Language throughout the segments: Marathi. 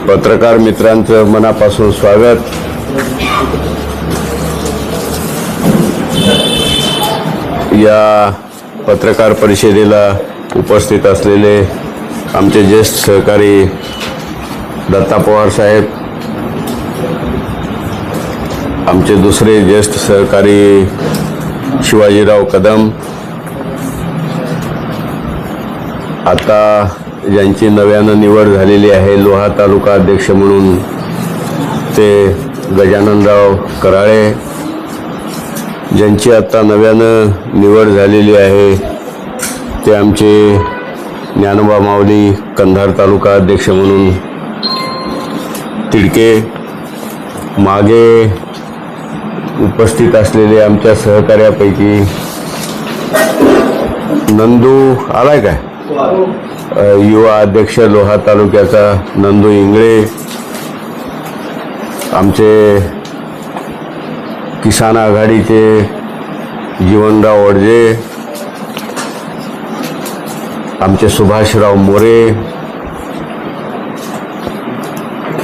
पत्रकार मित्रांचं मनापासून स्वागत। या पत्रकार परिषदेला उपस्थित असलेले आमचे ज्येष्ठ सहकारी दत्ता पवार साहेब, आमचे दुसरे ज्येष्ठ सहकारी शिवाजीराव कदम, आता ज्यांची नव्यानं निवड झालेली आहे लोहा तालुका अध्यक्ष म्हणून ते गजाननराव कराळे, ज्यांची आता नव्यानं निवड झालेली आहे ते आमचे ज्ञानोबा माऊली कंधार तालुका अध्यक्ष म्हणून तिडके, मागे उपस्थित असलेले आमच्या सहकार्यापैकी नंदू आलाय काय, युवा अध्यक्ष लोहा तालुक्याचा नंदू इंगळे, आमचे किसान आघाडीचे जीवनराव वडजे, आमचे सुभाषराव मोरे,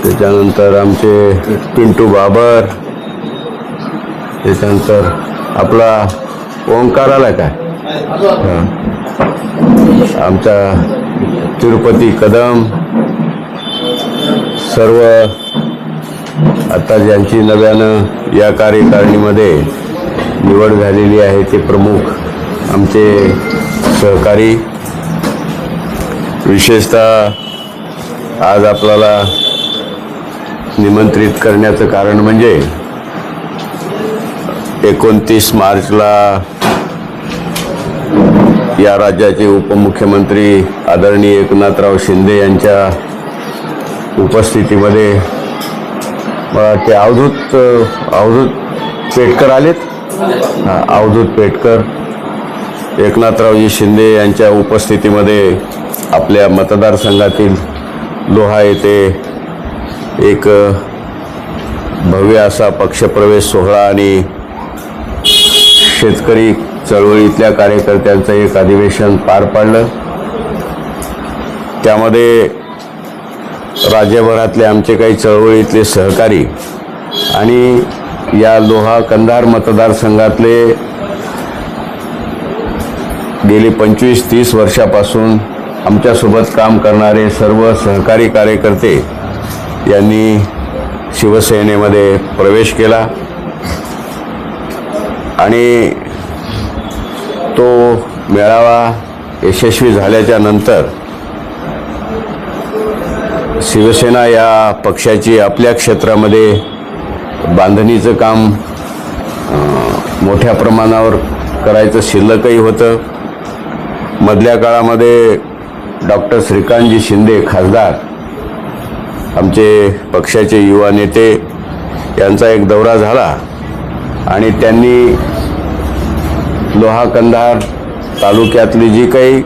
त्याच्यानंतर आमचे पिंटू बाबर, त्याच्यानंतर आपला ओंकार आला काय, आमचा तिरुपती कदम, सर्व आता ज्यांची नव्यानं या कार्यकारिणीमध्ये निवड झालेली आहे ते प्रमुख आमचे सहकारी। विशेषतः आज आपल्याला निमंत्रित करण्याचं कारण म्हणजे 29 मार्चला या राज्याचे उपमुख्यमंत्री आदरणीय एकनाथराव शिंदे यांच्या उपस्थितीमध्ये ते अवधूत पेटकर आलेत, अवधूत पेटकर, एकनाथरावजी शिंदे यांच्या उपस्थितीमध्ये आपल्या मतदारसंघातील लोहा येथे एक भव्य असा पक्षप्रवेश सोहळा आणि शेतकरी चळवळीतल्या कार्यकर्त्यांचं एक अधिवेशन पार पाडलं। त्यामध्ये राज्यभरातले आमचे काही चळवळीतले सहकारी आणि या लोहा कंधार मतदारसंघातले गेली 25-30 वर्षापासून आमच्यासोबत काम करणारे सर्व सहकारी कार्यकर्ते यांनी शिवसेनेमध्ये प्रवेश केला आणि तो मेळावा यशस्वी झाल्याच्या नंतर शिवसेना या पक्षाची आपल्या क्षेत्रामध्ये बांधणीचं काम मोठ्या प्रमाणावर करायचं शिल्लकही होतं। मधल्या काळामध्ये डॉक्टर श्रीकांतजी शिंदे खासदार, आमचे पक्षाचे युवा नेते, यांचा एक दौरा झाला आणि त्यांनी लोहा कंधार तालुक्यातली जी काही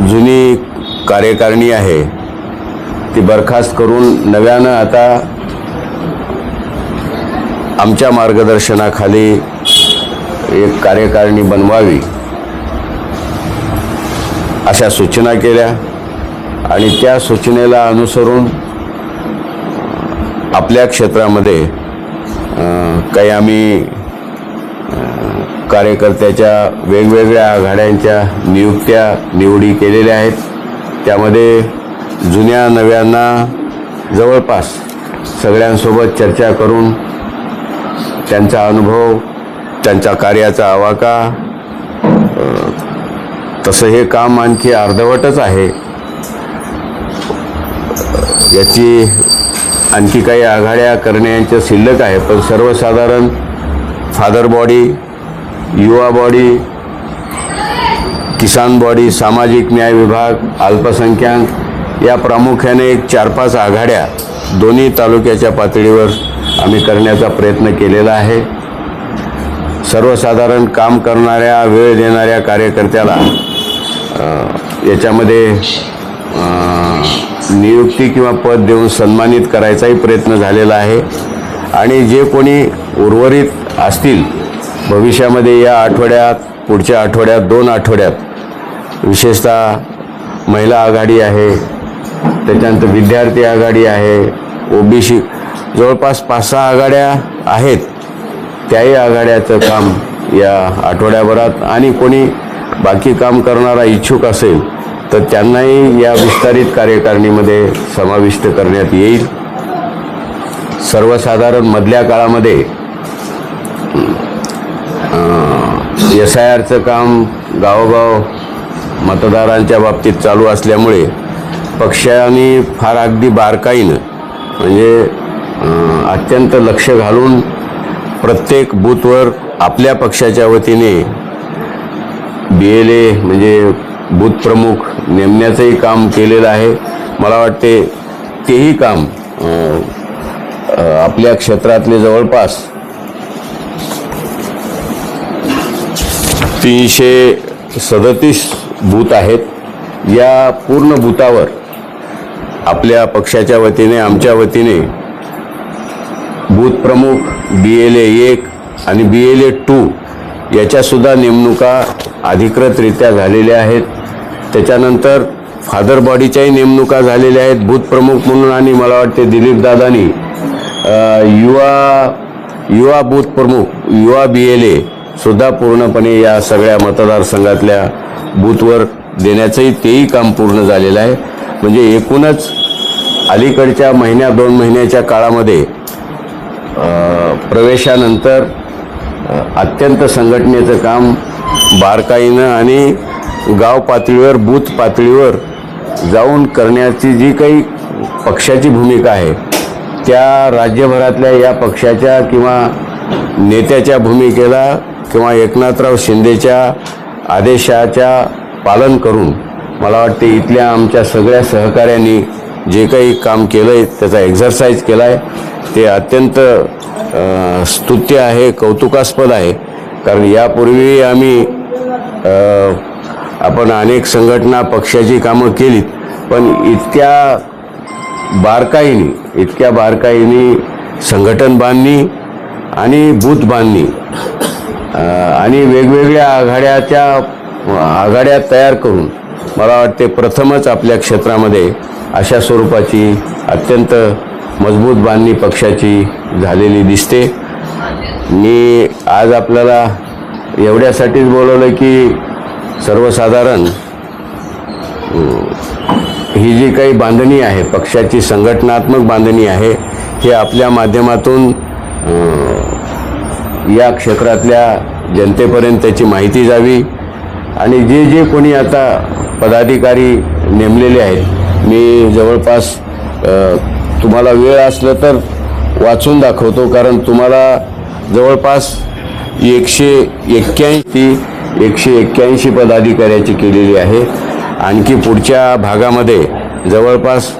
जुनी कार्यकारिणी आहे ती बरखास्त करून नव्यानं आता आमच्या मार्गदर्शनाखाली एक कार्यकारिणी बनवावी अशा सूचना केल्या आणि त्या सूचनेला अनुसरून आपल्या क्षेत्रामध्ये काही आम्ही कार्यकर्त्याच्या वेगवेगळ्या आघाड्यांच्या निवडी केलेल्या आहेत। त्यामध्ये जुन्या नव्यांना जवळपास सगळ्यांसोबत चर्चा करून त्यांचा अनुभव, त्यांच्या कार्याचा आवाका, तसं हे काम आणखी अर्धवटच आहे, याची आणखी काही आघाड्या करण्याच्या शिल्लक आहे, पण सर्वसाधारण फादर बॉडी, युवा बॉडी, किसान बॉडी, सामाजिक न्याय विभाग, अल्पसंख्याक या प्रामुख्याने एक 4-5 आघाड्या दोन्ही तालुक्याच्या पातळीवर आम्ही करण्याचा प्रयत्न केलेला आहे। सर्वसाधारण काम करणाऱ्या, वेळ देणाऱ्या कार्यकर्त्याला याच्यामध्ये नियुक्ती किंवा पद देऊन सन्मानित करायचाही प्रयत्न झालेला आहे आणि जे कोणी उर्वरित असतील भविष्यामध्ये या आठवड्यात, पुढच्या आठवड्यात, 2 आठवड्यात विशेषतः महिला आघाडी आहे, त्याच्यानंतर विद्यार्थी आघाडी आहे, ओबीसी, जवळपास 5-6 आघाड्या आहेत. त्याही आघाड्याचं काम या आठवड्याभरात, आणि कोणी बाकी काम करणारा इच्छुक असेल तर त्यांनाही या विस्तारित कार्यकारिणीमध्ये समाविष्ट करण्यात येईल. सर्वसाधारण मधल्या काळामध्ये SIRचं काम गावोगाव मतदारांच्या बाबतीत चालू असल्यामुळे पक्षाने फार अगदी बारकाईनं, म्हणजे अत्यंत लक्ष घालून प्रत्येक बूथवर आपल्या पक्षाच्या वतीने BLA म्हणजे बूथ प्रमुख नेमण्याचंही काम केलेलं आहे. मला वाटते तेही काम आपल्या क्षेत्रातले जवळपास 337 बूथ आहेत. या पूर्ण बूथावर आपल्या पक्षाच्या वतीने, आमच्या वतीने बूथ प्रमुख BLA 1 आणि BLA 2 याच्यासुद्धा नेमणुका अधिकृतरित्या झालेल्या आहेत. त्याच्यानंतर फादर बॉडीच्याही नेमणुका झालेल्या आहेत बूथ प्रमुख म्हणून. आणि मला वाटते दिलीप दादानी युवा बूथ प्रमुख, युवा BLA सुद्धा पूर्णपणे या सगळ्या मतदारसंघातल्या बूथवर देण्याचंही तेही काम पूर्ण झालेलं आहे. म्हणजे एकूणच अलीकडच्या 1-2 महिन्याच्या काळामध्ये प्रवेशानंतर अत्यंत संघटनेचं काम बारकाईनं आणि गाव पातळीवर, बूथ पातळीवर जाऊन करण्याची जी काही पक्षाची भूमिका आहे, त्या राज्यभरातल्या या पक्षाच्या किंवा नेत्याच्या भूमिकेला किंवा एकनाथराव शिंदेच्या आदेशाच्या पालन करून मला वाटते इथल्या आमच्या सगळ्या सहकाऱ्यांनी जे काही काम केलं आहे, त्याचा एक्झरसाईज केला आहे, ते अत्यंत स्तुत्य आहे, कौतुकास्पद आहे. कारण यापूर्वी आपण अनेक संघटना, पक्षाची कामं केलीत, पण इतक्या बारकाईने संघटन बांधणी आणि बूथ बांधणी आणि वेगवेगळ्या आघाड्या तयार करून मला वाटते प्रथमच आपल्या क्षेत्रामध्ये अशा स्वरूपाची अत्यंत मजबूत बांधणी पक्षाची झालेली दिसते. मी आज आपल्याला एवढ्यासाठीच बोलवलं की सर्वसाधारण ही जी काही बांधणी आहे, पक्षाची संघटनात्मक बांधणी आहे, हे आपल्या माध्यमातून या क्षेत्रातल्या जनतेपर्यंत त्याची माहिती जावी. आणि जे कोणी आता पदाधिकारी नेमलेले आहेत, मी जवळपास तुम्हाला वेळ असलं तर वाचून दाखवतो, कारण तुम्हाला जवळपास 181 पदाधिकाऱ्याची केलेली आहे. आणखी पुढच्या भागामध्ये जवळपास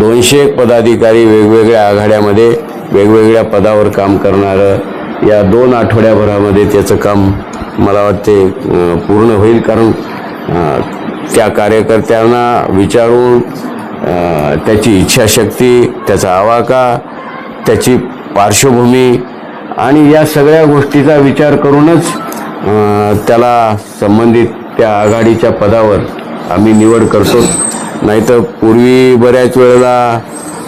200 पदाधिकारी वेगवेगळ्या आघाड्यामध्ये वेगवेगळ्या पदावर काम करणारं या 2 आठवड्याभरामध्ये त्याचं काम मला वाटते पूर्ण होईल. कारण त्या कार्यकर्त्यांना विचारून त्याची इच्छाशक्ती, त्याचा आवाका, त्याची पार्श्वभूमी आणि या सगळ्या गोष्टीचा विचार करूनच त्याला संबंधित त्या आघाडीच्या पदावर आम्ही निवड करतो. नाहीतर पूर्वी बऱ्याच वेळेला,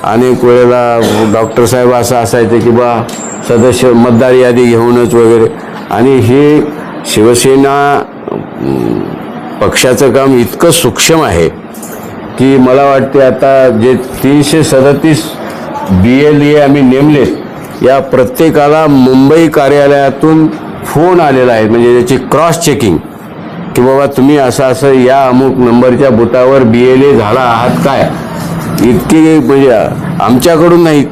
अनेक वेळेला डॉक्टर साहेब असं असायचं की बा सदस्य मतदार यादी घेऊनच वगैरे. आणि हे शिवसेना पक्षाचं काम इतकं सूक्ष्म आहे की मला वाटते आता जे 337 BLA आम्ही नेमलेत, या प्रत्येकाला मुंबई कार्यालयातून फोन आलेला आहे, म्हणजे त्याची क्रॉस चेकिंग की बाबा तुम्ही असं या अमुक नंबरच्या बुथावर BLA झाला आहात काय. इतकी म्हणजे आमच्याकडून नाही,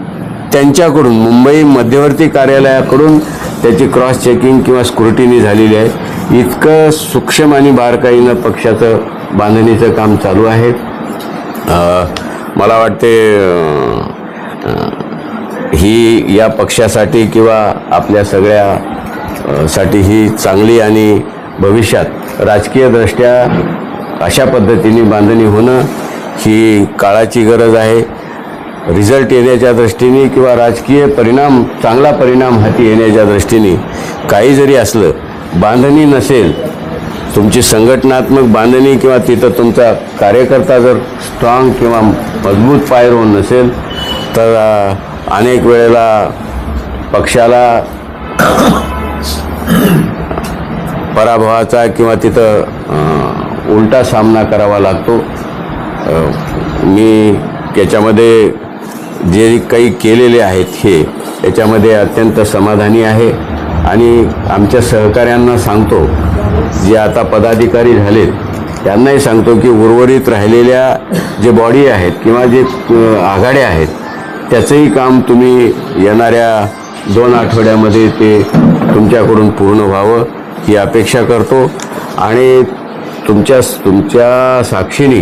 त्यांच्याकडून मुंबई मध्यवर्ती कार्यालयाकडून त्याची क्रॉस चेकिंग किंवा स्क्रुटिनी झालेली आहे. इतकं सूक्ष्म आणि बारकाईनं पक्षाचं बांधणीचं काम चालू आहे. मला वाटते ही या पक्षासाठी किंवा आपल्या सगळ्यासाठी ही चांगली आणि भविष्यात राजकीयदृष्ट्या अशा पद्धतीने बांधणी होणं ही काळाची गरज आहे. रिझल्ट येण्याच्या दृष्टीने किंवा राजकीय परिणाम, चांगला परिणाम हाती येण्याच्या दृष्टीने काही जरी असलं, बांधणी नसेल, तुमची संघटनात्मक बांधणी किंवा तिथं तुमचा कार्यकर्ता जर स्ट्रॉंग किंवा मजबूत पायरोल नसेल तर अनेक वेळेला पक्षाला पराभवाचा किंवा तिथं उलटा सामना करावा लागतो. मी याच्यामध्ये जे काही केलेले आहेत हे याच्यामध्ये अत्यंत समाधानी आहे आणि आमच्या सहकाऱ्यांना सांगतो, जे आता पदाधिकारी झालेत त्यांनाही सांगतो की उर्वरित राहिलेल्या जे बॉडी आहेत किंवा जे आघाड्या आहेत त्याचंही काम तुम्ही येणाऱ्या 2 आठवड्यामध्ये ते तुमच्याकडून पूर्ण व्हावं ही अपेक्षा करतो. आणि तुमच्या साक्षीने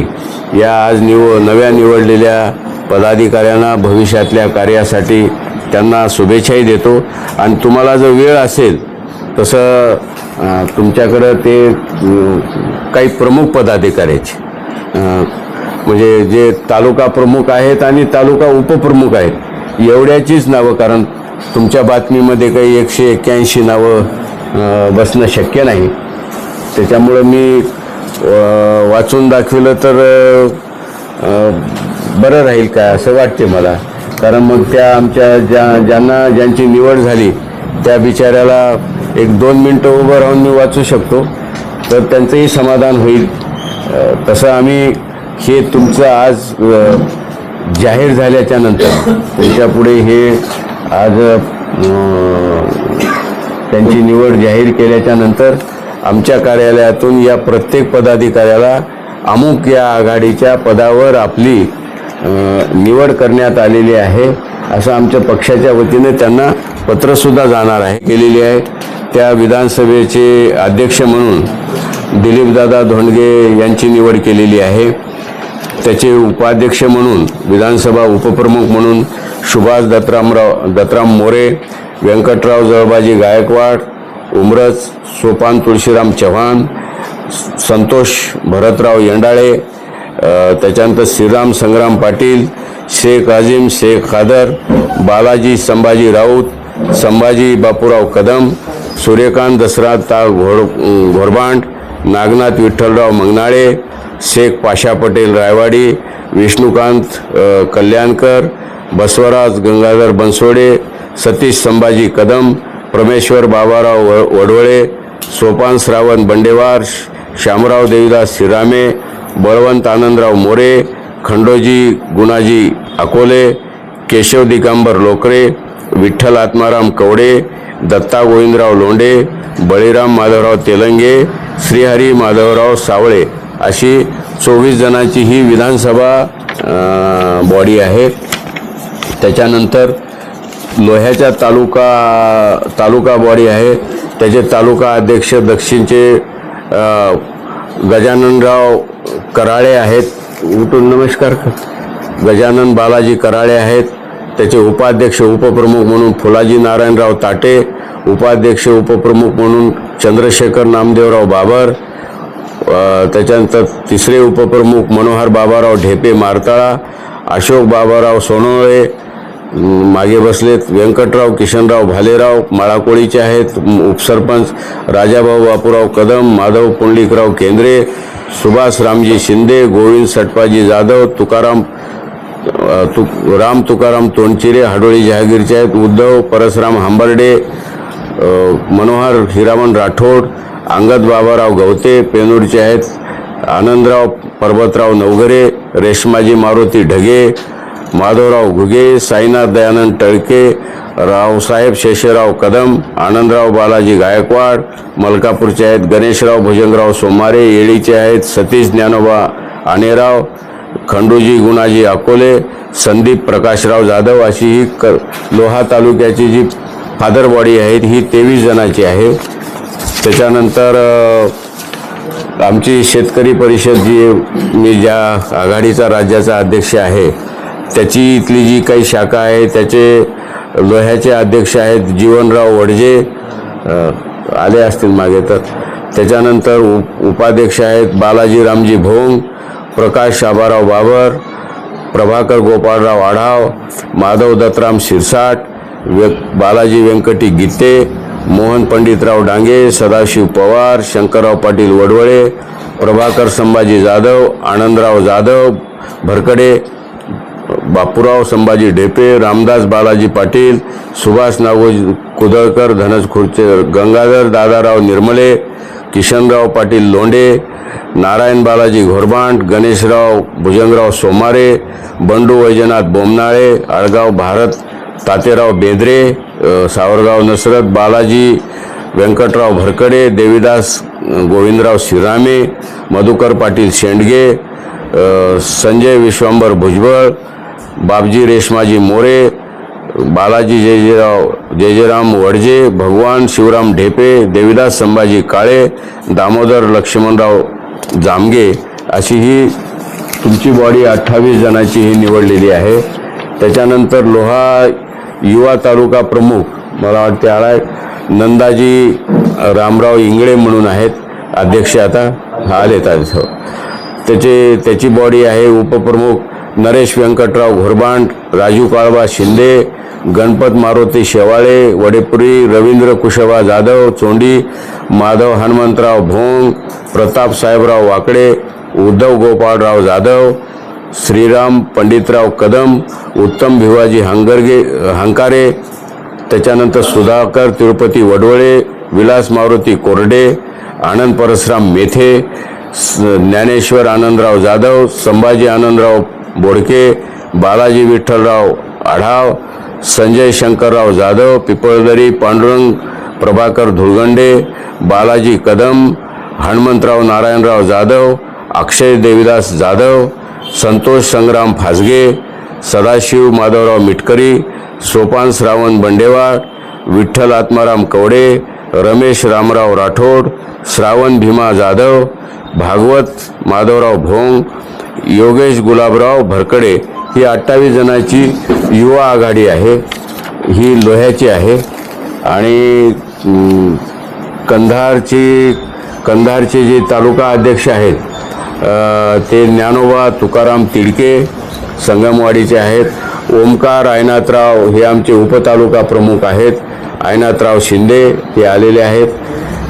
या आज नव्या निवडलेल्या पदाधिकाऱ्यांना भविष्यातल्या कार्यासाठी त्यांना शुभेच्छाही देतो. आणि तुम्हाला जर वेळ असेल तसं तुमच्याकडं ते काही प्रमुख पदाधिकाऱ्याचे म्हणजे जे तालुका प्रमुख आहेत आणि तालुका उपप्रमुख आहेत एवढ्याचीच नावं, कारण तुमच्या बातमीमध्ये काही 181 नावं बसणं शक्य नाही. त्याच्यामुळं मी वाचून दाखविलं तर बरं राहील काय असं वाटते मला. कारण मग त्या आमच्या ज्यांची निवड झाली त्या बिचाऱ्याला 1-2 मिनटं उभं राहून मी वाचू शकतो तर त्यांचंही समाधान होईल. तसं आम्ही हे तुमचं आज जाहीर झाल्याच्या नंतर तुमच्या पुढे हे आज त्यांची निवड जाहीर केल्याच्या नंतर आमच्या कार्यालयातून या प्रत्येक पदाधिकाऱ्याला अमुक या आघाडीच्या पदावर आपली निवड करण्यात आलेली आहे असं आमच्या पक्षाच्या वतीने त्यांना पत्रसुद्धा जाणार आहे केलेली आहे. त्या विधानसभेचे अध्यक्ष म्हणून दिलीपदादा धोंडगे यांची निवड केलेली आहे. त्याचे उपाध्यक्ष म्हणून विधानसभा उपप्रमुख म्हणून सुभाष दत्तराम मोरे, व्यंकटराव जळबाजी गायकवाड, उमरज सोपान तुळशीराम चव्हाण, संतोष भरतराव यंडाळे, त्याच्यानंतर श्रीराम संग्राम पाटील, शेख आजिम शेख खादर, बालाजी संभाजी राऊत, संभाजी बापूराव कदम, सूर्यकांत दसराथ घोरबांड, नागनाथ विठ्ठलराव मंगनाळे, शेख पाशा पटेल रायवाडी, विष्णुकांत कल्याणकर, बसवराज गंगाधर बनसोडे, सतीश संभाजी कदम, परमेश्वर बाबाराव वडवळे, सोपान श्रावण बंडेवार, शामराव देवीदास शिरामे, बळवंत आनंदराव मोरे, खंडोजी गुणाजी अकोले, केशव दिगंबर लोकरे, विठ्ठल आत्माराम कवडे, दत्ता गोविंदराव लोंढे, बळीराम माधवराव तेलंगे, श्रीहरी माधवराव सावळे अशी 24 जणांची ही विधानसभा बॉडी आहे. त्याच्यानंतर लोह्याच्या तालुका बॉडी आहे. त्याचे तालुका अध्यक्ष दक्षिणचे गजाननराव कराळे आहेत. उठून नमस्कार. गजानन बालाजी कराळे आहेत. त्याचे उपाध्यक्ष उपप्रमुख म्हणून फुलाजी नारायणराव ताटे, उपाध्यक्ष उपप्रमुख म्हणून चंद्रशेखर नामदेवराव बाबर, त्याच्यानंतर तिसरे उपप्रमुख मनोहर बाबाराव ढेपे मारताळा, अशोक बाबाराव सोनवळे मागे बसलेत, व्यंकटराव किशनराव भालेराव माळाकोळीचे आहेत, उपसरपंच राजाभाऊ बापूराव कदम, माधव पुंडलिकराव केंद्रे, सुभाष रामजी शिंदे, गोविंद सटपाजी जाधव, राम तुकाराम तोंडचिरे हाडोळी जहागीरचे आहेत, उद्धव परसराम हांबर्डे, मनोहर हिरामन राठोड, अंगद बाबाराव गवते पेनूरचे आहेत, आनंदराव पर्वतराव नवघरे, रेशमाजी मारुती ढगे, माधवराव घुगे, साईनाथ दयानंद टळके, रावसाहेब शेषराव कदम, आनंदराव बालाजी गायकवाड मलकापूरचे आहेत, गणेशराव भुजंगराव सोमारे येळीचे आहेत, सतीश ज्ञानोबा आनेराव, खंडूजी गुणाजी अकोले, संदीप प्रकाशराव जाधव अशी ही लोहा तालुक्याची जी फादर बॉडी आहे ही 23 जणांची आहे. त्याच्यानंतर आमची शेतकरी परिषद जी मी ज्या आघाडीचा राज्याचा अध्यक्ष आहे त्याची इथली जी काही शाखा आहे त्याचे लोह्याचे अध्यक्ष आहेत जीवनराव वडजे, आले असतील मागे तर. त्याच्यानंतर उपाध्यक्ष आहेत बालाजी रामजी भोंग, प्रकाश आबाराव बाबर, प्रभाकर गोपाळराव आढाव, माधव दत्तराम शिरसाट, बालाजी व्यंकटी गीते, मोहन पंडितराव डांगे, सदाशिव पवार, शंकरराव पाटील वडवळे, प्रभाकर संभाजी जाधव, आनंदराव जाधव भरकडे, बापूराव संभाजी ढेपे, रामदास बालाजी पाटील, सुभाष नागोजी कुदळकर, धनज खुर्चे, गंगाधर दादाराव निर्मले, किशनराव पाटील लोंढे, नारायण बालाजी घोरबांट, गणेशराव भुजंगराव सोमारे, बंडू वैजनाथ बोमनाळे, आळगाव भारत तातेराव बेद्रे, सावरगाव नसरत, बालाजी व्यंकटराव भरकडे, देवीदास गोविंदराव शिरामे, मधुकर पाटील शेंडगे, संजय विश्वांबर भुजबळ, बाबजी रेशमाजी मोरे, बालाजी जयजयराम वडजे, भगवान शिवराम ढेपे, देवीदास संभाजी काळे, दामोदर लक्ष्मणराव जामगे अशी ही तुमची बॉडी 28 जणांची ही निवडलेली आहे. त्याच्यानंतर लोहा युवा तालुका प्रमुख मला वाटते आळा नंदाजी रामराव इंगळे म्हणून आहेत अध्यक्ष, आता हा आलेत आज. त्याची बॉडी आहे. उपप्रमुख नरेश व्यंकटराव घोरबांट, राजू काळबा शिंदे, गणपत मारुती शेवाळे, वडेपुरी रवींद्र कुशवा जाधव, चोंडी माधव हनुमंतराव भोंग, प्रताप साहेबराव वाकडे, उद्धव गोपाळराव जाधव, श्रीराम पंडितराव कदम, उत्तम भिवाजी हंकारे, त्याच्यानंतर सुधाकर तिरुपती वडवळे, विलास मारुती कोरडे, आनंद परसराम मेथे, ज्ञानेश्वर आनंदराव जाधव, संभाजी आनंदराव बोडके, बालाजी विठ्ठलराव आढाव, संजय शंकरराव जाधव, पिपळदरी पांडुरंग प्रभाकर धुळगंडे, बालाजी कदम, हनुमंतराव नारायणराव जाधव, अक्षय देवीदास जाधव, संतोष संग्राम फासगे, सदाशिव माधवराव मिटकरी, सोपान श्रावण बंडेवाड, विठ्ठल आत्माराम कवडे, रमेश रामराव राठोड, श्रावण भीमा जाधव, भागवत माधवराव भोंग, योगेश गुलाबराव भरकडे ही 28 जणांची युवा आघाडी आहे. ही लोह्याची आहे. आणि कंधारचे जे तालुका अध्यक्ष आहेत ते ज्ञानोबा तुकाराम तिडके संगमवाडीचे आहेत. ओमकार आयनाथराव हे आमचे उपतालुका प्रमुख आहेत. आयनाथराव शिंदे हे आलेले आहेत.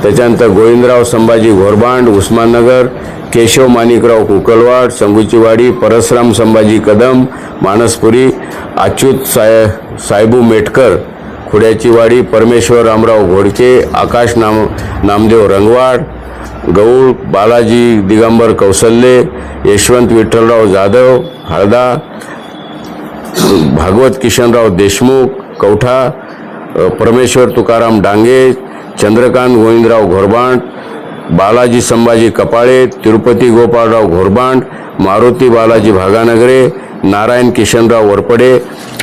त्याच्यानंतर गोविंदराव संभाजी घोरबांड उस्माननगर, केशव माणिकराव कुकलवाड संगुचीवाडी, परसराम संभाजी कदम मानसपुरी, अच्युत साहेबू मेटकर खुड्याचीवाडी, परमेश्वर रामराव घोडके, आकाश नामदेव रंगवाड, गौळ बालाजी दिगंबर कौसल्ये, यशवंत विठ्ठलराव जाधव हळदा, भागवत किशनराव देशमुख कवठा, परमेश्वर तुकाराम डांगे, चंद्रकांत गोविंदराव घोरबांट, बालाजी संभाजी कपाळे, तिरुपती गोपाळराव घोरबांट, मारुती बालाजी भागानगरे, नारायण किशनराव वरपडे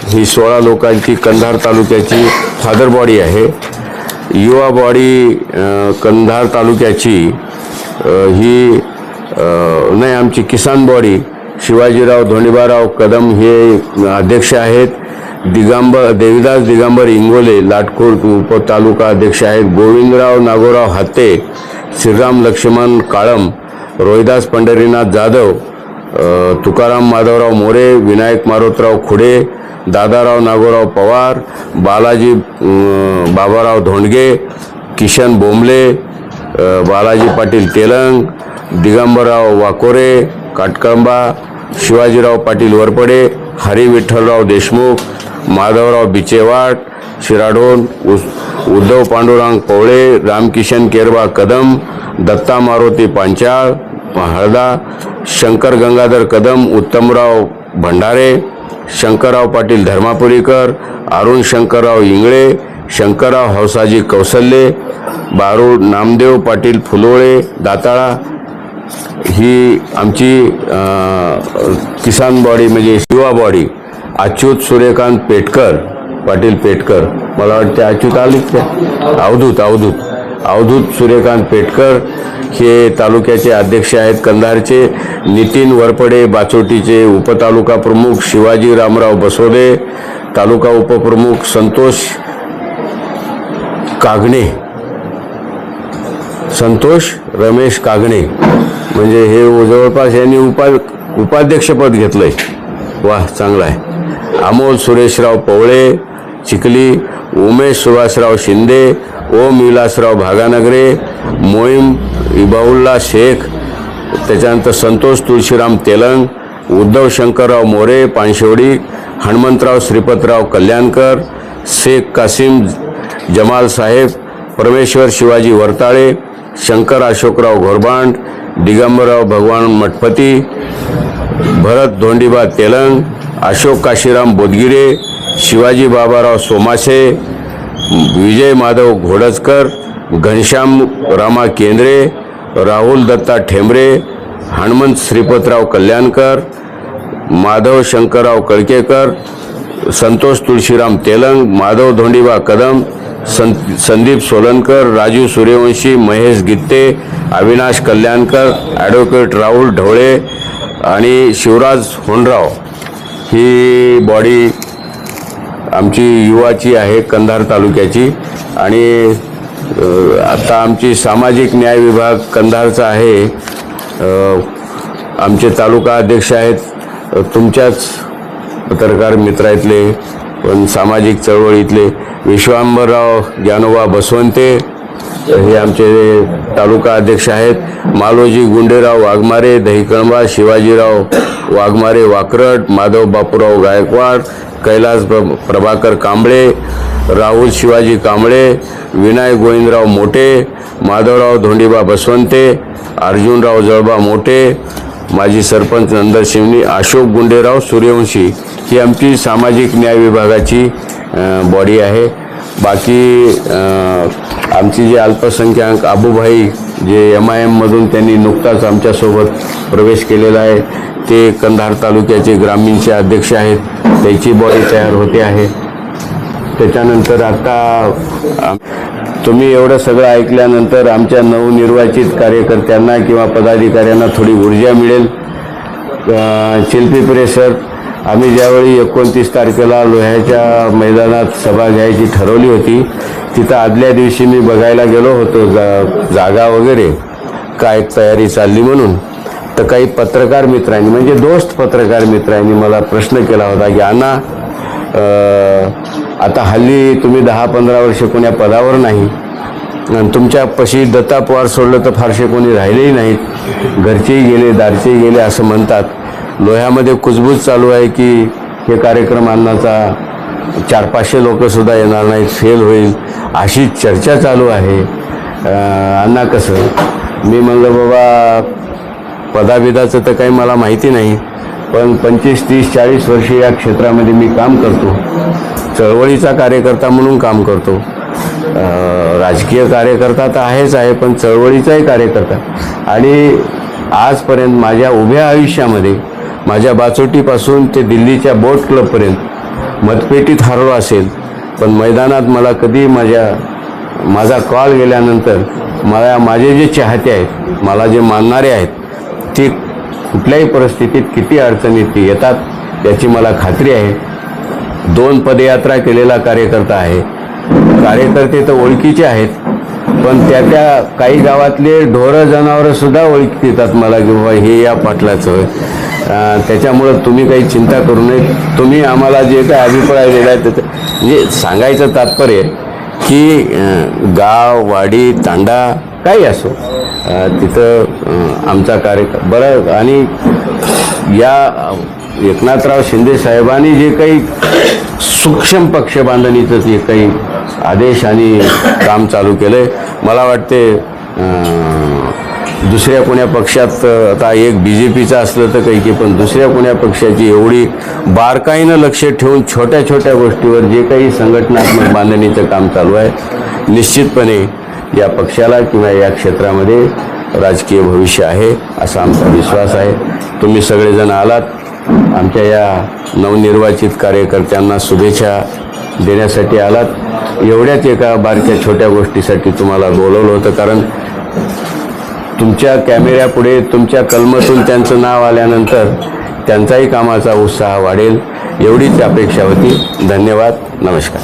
ही 16 लोकांची कंधार तालुक्याची फादर बॉडी आहे. युवा बॉडी कंधार तालुक्याची ही नाही आमची किसान बॉडी शिवाजीराव धोंडीबाराव कदम हे अध्यक्ष आहेत. देवीदास दिगंबर इंगोले लाटखोर उपतालुका अध्यक्ष आहेत. गोविंदराव नागोराव हाते, श्रीराम लक्ष्मण काळम, रोहिदास पंढरीनाथ जाधव, तुकाराम माधवराव मोरे, विनायक मारुतराव खुडे, दादाराव नागोराव पवार, बालाजी बाबाराव धोंडगे, किशन बोंबले, बालाजी पाटील तेलंग, दिगंबरराव वाकोरे काटकंबा, शिवाजीराव पाटील वरपडे, हरी विठ्ठलराव देशमुख, माधवराव बिचेवाड शिराडोन, उद्धव पांडुरंग पवळे, रामकिशन केरबा कदम, दत्ता मारुती पांचाळ हळदा, शंकर गंगाधर कदम, उत्तमराव भंडारे, शंकरराव पाटील धर्मापुरीकर, अरुण शंकरराव इंगळे, शंकरराव हौसाजी कौसल्ये, बारूड नामदेव पाटील फुलोळे दाताळा ही आमची किसान बॉडी म्हणजे युवा बॉडी. अच्युत सूर्यकांत पेटकर पाटील पेटकर मला वाटते अच्युत आले त्या अवधूत सूर्यकांत पेटकर हे तालुक्याचे अध्यक्ष आहेत कंधारचे. नितीन वरपडे बाचोटीचे उपतालुका प्रमुख, शिवाजी रामराव बसोदे तालुका उपप्रमुख, संतोष रमेश कागणे म्हणजे हे जवळपास यांनी उपाध्यक्षपद घेतलंय. वा चांगला आहे. अमोल सुरेशराव पवळे चिखली, उमेश सुभाषराव शिंदे, ओम विलासराव भागानगरे, मोईम इबाउल्ला शेख, त्याच्यानंतर संतोष तुळशीराम तेलंग, उद्धव शंकरराव मोरे पानशेवडी, हनुमंतराव श्रीपतराव कल्याणकर, शेख कासिम जमाल साहेब, परमेश्वर शिवाजी वरताळे, शंकर अशोकराव घोरबांड, दिगंबरराव भगवान मठपती, भरत धोंडीबा तेलंग, अशोक काशीराम बोदगिरे, शिवाजी बाबाराव सोमासे, विजय माधव घोडजकर, घनश्याम रामा केंद्रे, राहुल दत्ता ठेंबरे, हनुमंत श्रीपतराव कल्याणकर, माधव शंकरराव कळकेकर, संतोष तुळशीराम तेलंग, माधव धोंडीबा कदम, संदीप सोलनकर, राजू सूर्यवंशी, महेश गित्ते, अविनाश कल्याणकर, ॲडव्होकेट राहुल ढवळे आणि शिवराज होनराव ही बॉडी आमची युवाची आहे, कंधार तालुक्याची. आणि आता आमची सामाजिक न्याय विभाग कंधारचा आहे. आमचे तालुका अध्यक्ष आहेत तुमच्याच पत्रकार मित्रातले पण सामाजिक चळवळीतले विश्वांबरराव ज्ञानोबा बसवंते हे आमचे तालुका अध्यक्ष आहेत. मालोजी गुंडेराव वाघमारे दहीकणबा, शिवाजीराव वाघमारे वाकरट, माधव बापूराव गायकवाड, कैलास प्रभाकर कांबळे, राहुल शिवाजी कांबळे, विनायक गोविंदराव मोठे, माधवराव धोंडीबा बसवंते, अर्जुनराव जळबा मोठे, माजी सरपंच नंदर शिवनी, अशोक गुंडेराव सूर्यवंशी ही आमची सामाजिक न्याय विभागाची बॉडी आहे. बाकी आमची जे अल्पसंख्याक आबूभाई जे MIM मधून त्यांनी नुकताच आमच्यासोबत प्रवेश केलेला आहे ते कंधार तालुक्याचे ग्रामीणचे अध्यक्ष आहेत, त्याची बॉडी तयार होते आहे. त्याच्यानंतर आता तुम्ही एवढं सगळं ऐकल्यानंतर आमच्या नवनिर्वाचित कार्यकर्त्यांना किंवा पदाधिकाऱ्यांना थोडी ऊर्जा मिळेल. शिल्पी सर, आम्ही ज्यावेळी 29 तारखेला लोह्याच्या मैदानात सभा घ्यायची ठरवली होती तिथं आदल्या दिवशी मी बघायला गेलो होतो जागा वगैरे काय तयारी चालली म्हणून. तर काही पत्रकार मित्रांनी म्हणजे दोस्त पत्रकार मित्रांनी मला प्रश्न केला होता की अण्णा आता हल्ली तुम्ही 10-15 वर्ष कोण्या पदावर नाही आणि तुमच्यापाशी दत्ता पवार सोडलं तर फारसे कोणी राहिलेही नाहीत, घरचेही गेले दारचेही गेले असं म्हणतात. लोह्यामध्ये कुजबूज चालू आहे की हे कार्यक्रम अण्णाचा 400-500 लोकसुद्धा येणार नाहीत, फेल होईल अशी चर्चा चालू आहे. अण्णा कसं? मी म्हणलं बाबा पदाविदाचं तर काही मला माहिती नाही, पण 25-30-40 वर्ष या क्षेत्रामध्ये मी काम करतो, चळवळीचा कार्यकर्ता म्हणून काम करतो. राजकीय कार्यकर्ता तर आहेच आहे पण चळवळीचाही कार्यकर्ता. आणि आजपर्यंत माझ्या उभ्या आयुष्यामध्ये माझ्या बाचोटीपासून ते दिल्लीच्या बोट क्लबपर्यंत मतपेटीत हरलो असेल पण मैदानात मला कधी माझा कॉल गेल्यानंतर माझे जे चाहते आहेत, मला जे मानणारे आहेत ते कुठल्याही परिस्थितीत किती अडचणीत येतात याची मला खात्री आहे. 2 पदयात्रा केलेला कार्यकर्ता आहे. कार्यकर्ते तर ओळखीचे आहेत पण त्या काही गावातले ढोरं जनावरं सुद्धा ओळखी देतात मला की बाबा हे या पाटलाचं. त्याच्यामुळं तुम्ही काही चिंता करू नये. तुम्ही आम्हाला जे काय अभिप्राय दिला आहे म्हणजे सांगायचं तात्पर्य की गाव वाडी तांडा काही असो तिथं आमचा कार्यक्रम बरं. आणि या एकनाथराव शिंदे साहेबांनी जे काही सूक्ष्म पक्ष बांधणीचं जे काही आदेश आणि काम चालू केलं आहे, मला वाटते दुसऱ्या कोण्या पक्षात आता एक BJPचा असलं तर काही की पण दुसऱ्या कोण्या पक्षाची एवढी बारकाईनं लक्ष ठेवून छोट्या छोट्या गोष्टीवर जे काही संघटनात्मक बांधणीचं काम चालू आहे, निश्चितपणे या पक्षाला किंवा या क्षेत्रामध्ये राजकीय भविष्य आहे असा आमचा विश्वास आहे. तुम्ही सगळेजण आलात, आमच्या या नवनिर्वाचित कार्यकर्त्यांना शुभेच्छा देण्यासाठी आलात. एवढ्याच एका बारक्या छोट्या गोष्टीसाठी तुम्हाला बोलवलं होतं कारण तुमच्या कॅमेऱ्यापुढे तुमच्या कलमातून त्यांचं नाव आल्यानंतर त्यांचाही कामाचा उत्साह वाढेल एवढीच अपेक्षा होती. धन्यवाद. नमस्कार.